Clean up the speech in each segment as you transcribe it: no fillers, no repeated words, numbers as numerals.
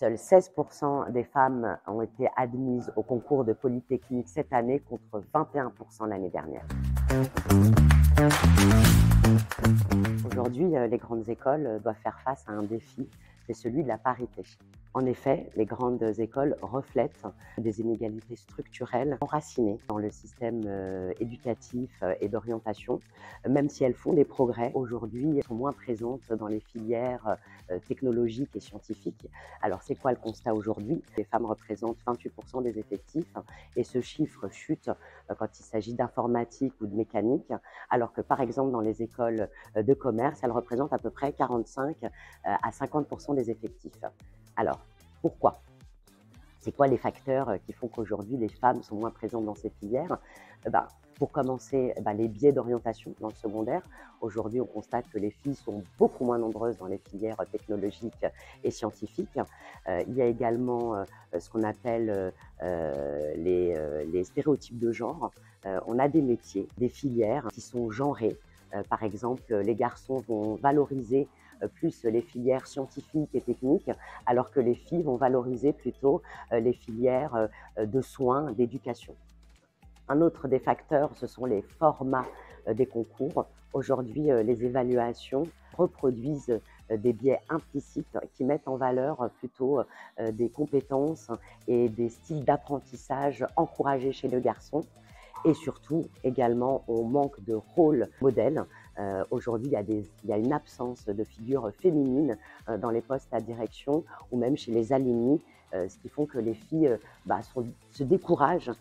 Seuls 16% des femmes ont été admises au concours de Polytechnique cette année contre 21% l'année dernière. Aujourd'hui, les grandes écoles doivent faire face à un défi, c'est celui de la parité. En effet, les grandes écoles reflètent des inégalités structurelles enracinées dans le système éducatif et d'orientation, même si elles font des progrès. Aujourd'hui, elles sont moins présentes dans les filières technologiques et scientifiques. Alors, c'est quoi le constat aujourd'hui? Les femmes représentent 28% des effectifs et ce chiffre chute quand il s'agit d'informatique ou de mécanique, alors que par exemple dans les écoles de commerce, elles représentent à peu près 45 à 50% des effectifs. Alors, pourquoi? C'est quoi les facteurs qui font qu'aujourd'hui les femmes sont moins présentes dans ces filières? Pour commencer, les biais d'orientation dans le secondaire. Aujourd'hui, on constate que les filles sont beaucoup moins nombreuses dans les filières technologiques et scientifiques. Il y a également ce qu'on appelle les stéréotypes de genre. On a des métiers, des filières qui sont genrées. Par exemple, les garçons vont valoriser plus les filières scientifiques et techniques, alors que les filles vont valoriser plutôt les filières de soins, d'éducation. Un autre des facteurs, ce sont les formats des concours. Aujourd'hui, les évaluations reproduisent des biais implicites qui mettent en valeur plutôt des compétences et des styles d'apprentissage encouragés chez le garçon. Et surtout, également, on manque de rôle modèle. Aujourd'hui, il y a une absence de figures féminines dans les postes à direction ou même chez les alumni, ce qui font que les filles se découragent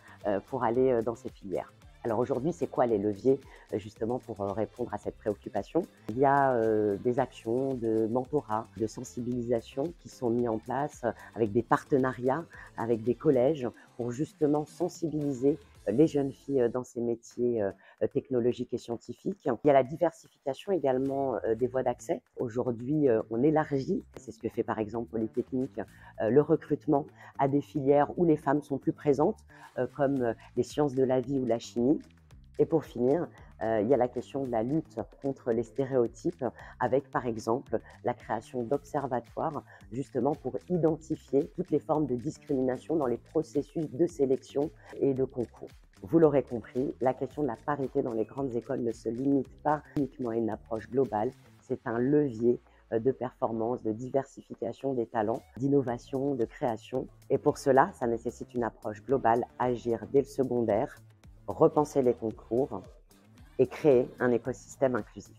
pour aller dans ces filières. Alors aujourd'hui, c'est quoi les leviers justement pour répondre à cette préoccupation? Il y a des actions de mentorat, de sensibilisation qui sont mises en place avec des partenariats avec des collèges pour justement sensibiliser les jeunes filles dans ces métiers technologiques et scientifiques. Il y a la diversification également des voies d'accès. Aujourd'hui, on élargit, c'est ce que fait par exemple Polytechnique, le recrutement à des filières où les femmes sont plus présentes, comme les sciences de la vie ou la chimie. Et pour finir, il y a la question de la lutte contre les stéréotypes avec, par exemple, la création d'observatoires, justement pour identifier toutes les formes de discrimination dans les processus de sélection et de concours. Vous l'aurez compris, la question de la parité dans les grandes écoles ne se limite pas uniquement à une approche globale, c'est un levier de performance, de diversification des talents, d'innovation, de création. Et pour cela, ça nécessite une approche globale, agir dès le secondaire, repenser les concours et créer un écosystème inclusif.